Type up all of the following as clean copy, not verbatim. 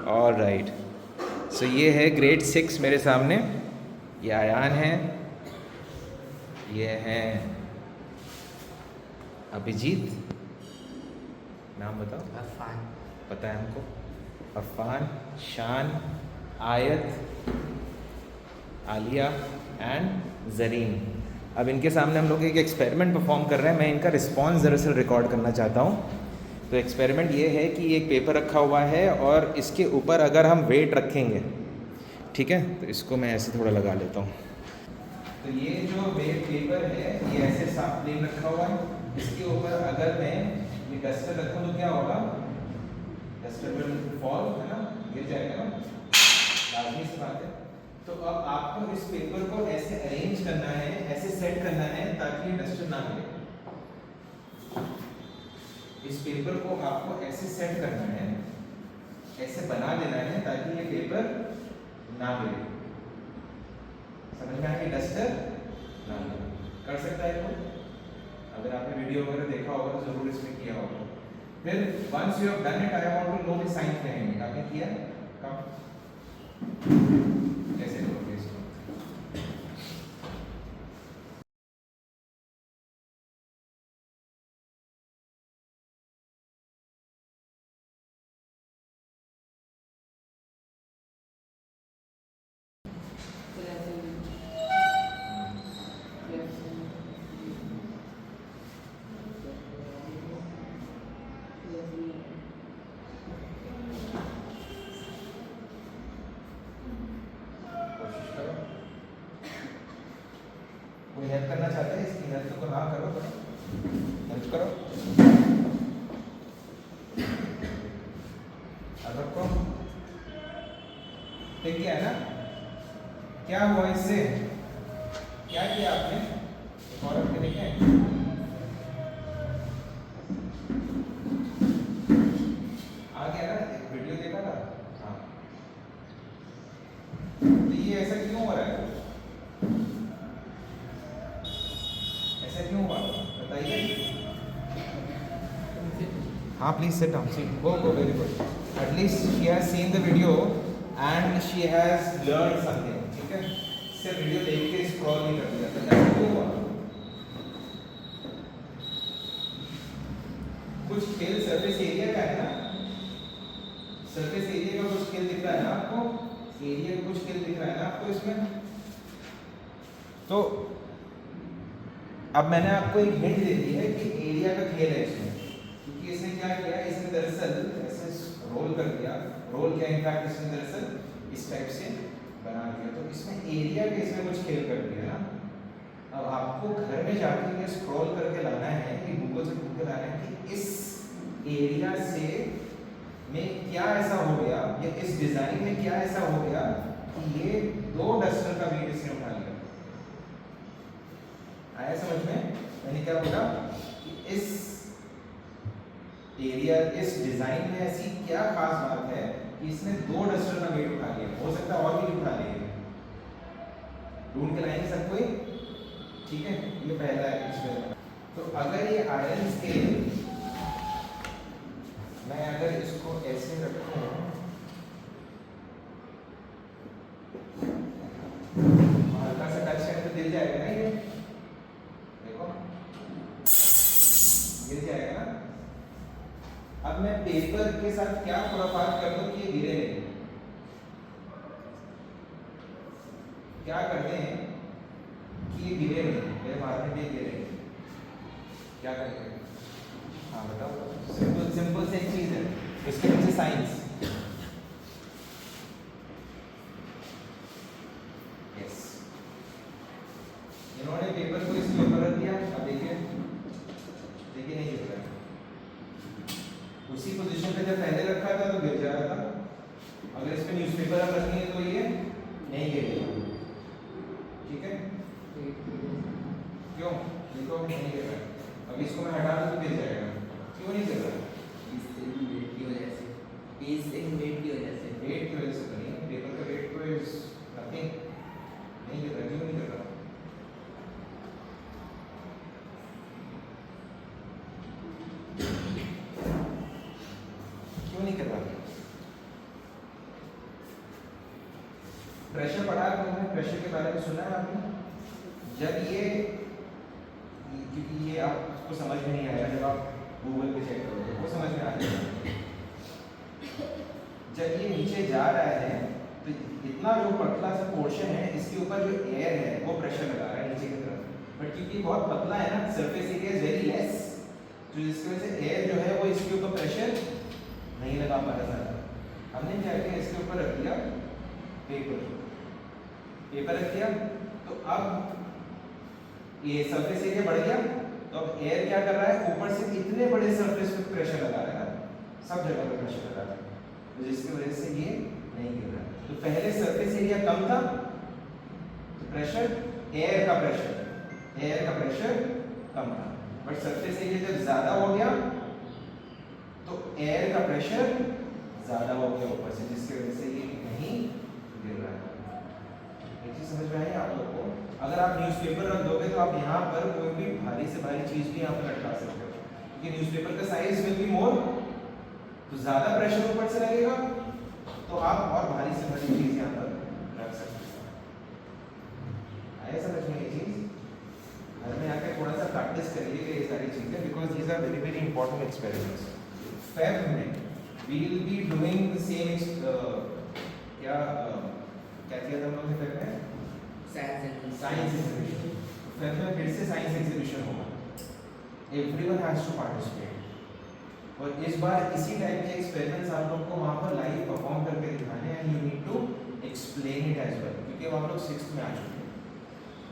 All right. सो ये है grade 6 मेरे सामने। ये आयान है, ये हैं अभिजीत, नाम बताओ। अफान। पता है हमको। अफान, शान, आयत, आलिया एंड जरीन। अब इनके सामने हम लोग एक एक्सपेरिमेंट परफॉर्म कर रहे हैं। मैं इनका रिस्पॉन्स दरअसल रिकॉर्ड करना चाहता हूँ। तो एक्सपेरिमेंट ये है कि एक पेपर रखा हुआ है और इसके ऊपर अगर हम वेट रखेंगे, ठीक है, तो इसको मैं ऐसे थोड़ा लगा लेता हूँ। तो ये जो वेट पेपर है ये ऐसे साफ प्लेन रखा हुआ है। इसके ऊपर अगर मैं ये डस्टर रखूँ तो क्या होगा? डस्टर विल फॉल, है ना, गिर जाएगा ना, लाजमी सी बात है। तो अब आपको इस पेपर को ऐसे अरेंज करना है, ऐसे सेट करना है ताकि ये डस्टर ना गिरे। इस पेपर को आपको ऐसे सेट करना है, ऐसे बना देना है ताकि ये पेपर ना गिरे। समझ में आया कि डस्टर ना गिरे। कर सकता है कोई? अगर आपने वीडियो वगैरह देखा होगा तो जरूर इसमें किया होगा। फिर once you have done it, I want to know the science behind it. आपने किया? कब? कैसे करोगे इसको? कोशिश करो। कोई हेल्प करना चाहता है? इसकी हेल्प तो ना करो, हेल्प करो। अब रखो। ठीक है ना? क्या हुआ इससे? क्या किया आपने? एक और रख के देखें। आ गया ना? एक वीडियो देखा था। हाँ, तो ये ऐसा क्यों हो रहा है? ऐसा क्यों हुआ बताइए। हाँ, please sit down, sit, go go, very good. At least she has seen the video and she has learn something. ठीक है, सिर्फ वीडियो देख के स्क्रॉल नहीं कर दिया। तो ऐसा क्यों हुआ? कुछ खेल सरफेस एरिया का है ना? सरफेस एरिया का कुछ खेल दिख रहा है ना आपको? एरिया का कुछ खेल दिख रहा है ना आपको इसमें? तो अब मैंने आपको एक हिंट दे दी है कि एरिया का खेल है इसमें, क्योंकि इसने क्या किया, इसने दरअसल ऐसे रोल कर दिया। रोल क्या, इनफैक्ट इसने दरअसल इस टाइप से बना दिया। तो इसमें एरिया के इसमें कुछ खेल कर दिया ना। अब आपको घर में जाके ये स्क्रॉल करके लाना है, कि गूगल से ढूंढ के लाना है कि इस एरिया से में क्या ऐसा हो गया, या इस डिजाइन में क्या ऐसा हो गया कि ये दो डस्टर का वेट इसने उठा लिया। आया समझ में? मैंने क्या बोला कि इस एरिया, इस डिजाइन में ऐसी क्या खास बात है कि इसने दो डस्टर का वेट उठा लिया। हो सकता है और भी उठा ले, ढूंढ के लाएंगे सब कोई। ठीक है, ये पहला एक्सपेरिमेंट। तो अगर ये आयरन स्केल, मैं अगर इसको ऐसे रखूं, हल्का सा टच करें तो गिर जाएगा ना, ये देखो गिर जाएगा ना। अब मैं पेपर के साथ क्या खुराफात कर दूं कि ये गिरे नहीं? क्या करते हैं कि ये गिरे नहीं, मेरे मारने पे गिरे नहीं, क्या करेंगे? हाँ बताओ। सिंपल सिंपल से एक चीज है, इसके पीछे साइंस। यस, इन्होंने पेपर को इसके ऊपर रख दिया। अब देखिए, देखिए नहीं गिर रहा है। उसी पोजीशन पे जब पहले रखा था तो गिर जा रहा था। अगर इस पे न्यूज़पेपर आप रखेंगे तो ये नहीं गिरेगा। ठीक है, क्यों? देखो नहीं गिर रहा है। अब इसको मैं हटा दूं तो गिर जाएगा। क्यों नहीं गिर रहा? वेट की वजह से। वेट की वजह से। वेट की वजह से तो नहीं, पेपर का वेट तो इज नथिंग। नहीं गिर रहा, क्यों नहीं गिर रहा? क्यों नहीं गिर रहा? प्रेशर पढ़ा है तुमने, प्रेशर के बारे में सुना है आपने? जब ये क्योंकि ये आपको समझ में नहीं आएगा, जब आप गूगल पे चेक करोगे वो समझ में आ जाएगा। जब ये नीचे जा रहा है तो इतना जो पतला सा पोर्शन है इसके ऊपर जो एयर है वो प्रेशर लगा रहा है नीचे की तरफ, बट क्योंकि बहुत पतला है ना, surface area is very less, तो जिसकी वजह से एयर जो है वो इसके ऊपर प्रेशर नहीं लगा पा रहा था। हमने क्या किया, इसके ऊपर रख दिया पेपर रख दिया, तो अब ये सरफेस एरिया बढ़ गया, तो अब एयर क्या कर रहा है, ऊपर से इतने बड़े सरफेस पे प्रेशर लगा रहा है, सब जगह पे प्रेशर लगा रहा है, तो जिसकी वजह से ये नहीं गिर रहा है। तो पहले सरफेस एरिया कम था तो प्रेशर, एयर का प्रेशर कम था, बट सरफेस एरिया जब ज्यादा हो गया तो एयर का प्रेशर ज्यादा हो गया ऊपर से, जिसकी वजह से ये नहीं गिर रहा है। एक चीज समझ में आई आप लोग को? अगर आप न्यूज़पेपर रख दोगे तो आप यहाँ पर कोई भी भारी से भारी चीज भी यहाँ पर लटका सकते हो, क्योंकि न्यूज़पेपर का साइज विल बी मोर, तो ज्यादा प्रेशर ऊपर से लगेगा तो आप और भारी से भारी चीज यहाँ पर रख सकते हो। आया समझ में ये चीज? घर में आकर थोड़ा सा प्रैक्टिस करिएगा ये सारी चीजें, because these are very very important experiments. Feb में we will be doing the same क्या किया था हम लोगों ने फेब में? Science exhibition. फेब में फिर से साइंस एग्जीबिशन होगा, एवरीवन हैज टू पार्टिसिपेट, और इस बार इसी टाइप के एक्सपेरिमेंट्स आप लोग को वहाँ पर लाइव परफॉर्म करके दिखाने हैं, you need to explain it as well, क्योंकि अब आप लोग 6th में आ चुके हैं,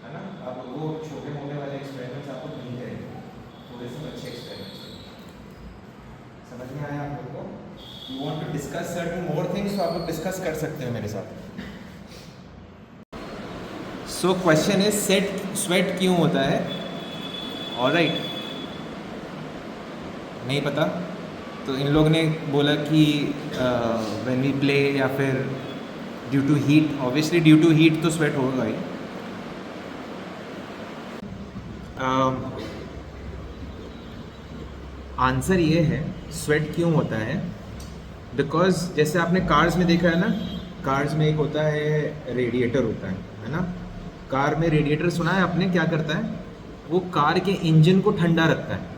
है ना? अब वो छोटे मोटे वाले एक्सपेरिमेंट्स आप लोग नहीं करेंगे, थोड़े से अच्छे एक्सपेरिमेंट्स। समझ में आया आप लोग को? You want to discuss certain more things, तो आप लोग डिस्कस कर सकते हो मेरे साथ। सो क्वेश्चन इज स्वेट क्यों होता है? ऑलराइट, नहीं पता तो इन लोग ने बोला कि व्हेन वी प्ले या फिर due to heat, obviously due to heat तो स्वेट होगा ही। आंसर ये है स्वेट क्यों होता है, बिकॉज जैसे आपने कार्स में देखा है ना, कार्स में एक होता है रेडिएटर होता है ना? कार में रेडिएटर सुना है आपने? क्या करता है वो? कार के इंजन को ठंडा रखता है।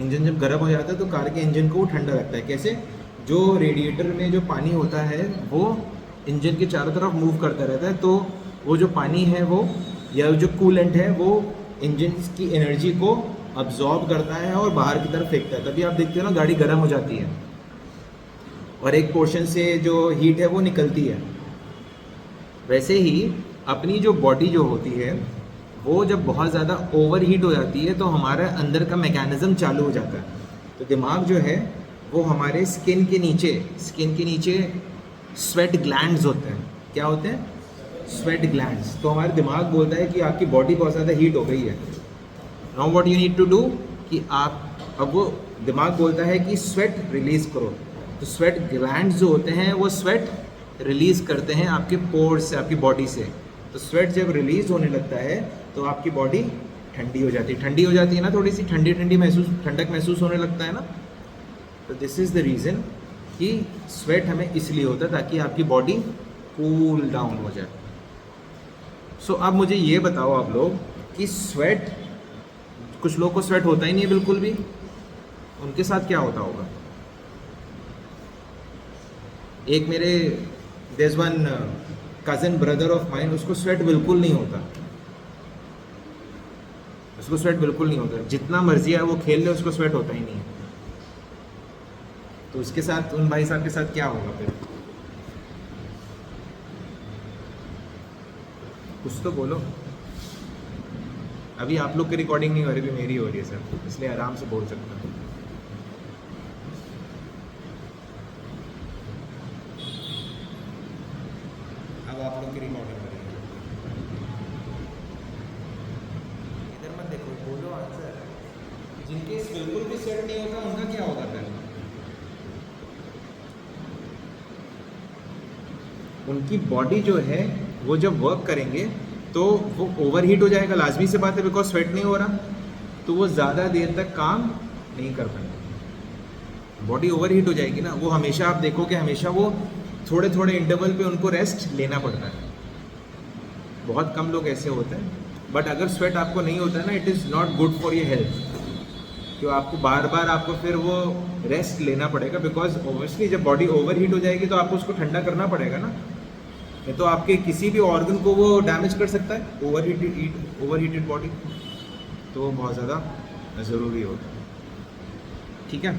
इंजन जब गर्म हो जाता है तो कार के इंजन को ठंडा रखता है। कैसे? जो रेडिएटर में जो पानी होता है वो इंजन के चारों तरफ मूव करता रहता है, तो वो जो पानी है वो, या जो कूलेंट है वो इंजन की एनर्जी को अब्जॉर्ब करता है और बाहर की तरफ फेंकता है। तभी आप देखते हो ना गाड़ी गर्म हो जाती है और एक पोर्शन से जो हीट है वो निकलती है। वैसे ही अपनी जो बॉडी जो होती है वो जब बहुत ज़्यादा ओवर हीट हो जाती है तो हमारे अंदर का मैकेनिज़्म चालू हो जाता है। तो दिमाग जो है वो हमारे स्किन के नीचे स्वेट ग्लैंड्स होते हैं। क्या होते हैं? Sweat glands. तो हमारा दिमाग बोलता है कि आपकी बॉडी बहुत ज़्यादा हीट हो गई है। Now what you need to do कि आप, अब वो दिमाग बोलता है कि स्वेट रिलीज़ करो। तो स्वेट ग्लैंड्स जो होते हैं वो स्वेट रिलीज़ करते हैं आपके पोर्स से, आपकी बॉडी से। तो स्वेट जब रिलीज़ होने लगता है तो आपकी बॉडी ठंडी हो जाती है ना, थोड़ी सी ठंडक महसूस होने लगता है ना। तो दिस इज़ द रीज़न कि स्वेट हमें इसलिए होता है ताकि आपकी बॉडी कूल डाउन हो जाए। सो अब मुझे ये बताओ आप लोग कि स्वेट, कुछ लोग को स्वेट होता ही नहीं है बिल्कुल भी, उनके साथ क्या होता होगा? एक मेरे there is one cousin brother of mine, उसको स्वेट बिल्कुल नहीं होता। उसको स्वेट बिल्कुल नहीं होता, जितना मर्जी है वो खेल ले, उसको स्वेट होता ही नहीं है। तो उसके साथ, उन भाई साहब के साथ क्या होगा फिर? कुछ तो बोलो। अभी आप लोग की रिकॉर्डिंग नहीं हो रही, अभी मेरी हो रही है सर, इसलिए आराम से बोल सकता हूँ। अब आप लोग की रिकॉर्डिंग हो रही है, इधर मत देखो, बोलो आंसर। जिनके बिल्कुल भी स्वेट नहीं होता उनका क्या होगा फिर? उनकी बॉडी जो है वो जब वर्क करेंगे तो वो ओवर हीट हो जाएगा, लाजमी से बात है, बिकॉज स्वेट नहीं हो रहा, तो वो ज़्यादा देर तक काम नहीं कर पाएंगे। बॉडी ओवर हीट हो जाएगी ना, वो हमेशा, आप देखो कि हमेशा वो थोड़े थोड़े इंटरवल पे उनको रेस्ट लेना पड़ता है। बहुत कम लोग ऐसे होते हैं, बट अगर स्वेट आपको नहीं होता है ना, it is not good for your health. तो आपको बार बार आपको फिर वो रेस्ट लेना पड़ेगा, बिकॉज ऑब्वियसली जब बॉडी ओवर हीट हो जाएगी तो आपको उसको ठंडा करना पड़ेगा ना, नहीं तो आपके किसी भी ऑर्गन को वो डैमेज कर सकता है, ओवर हीटेड बॉडी। तो बहुत ज़्यादा ज़रूरी होता है, ठीक है।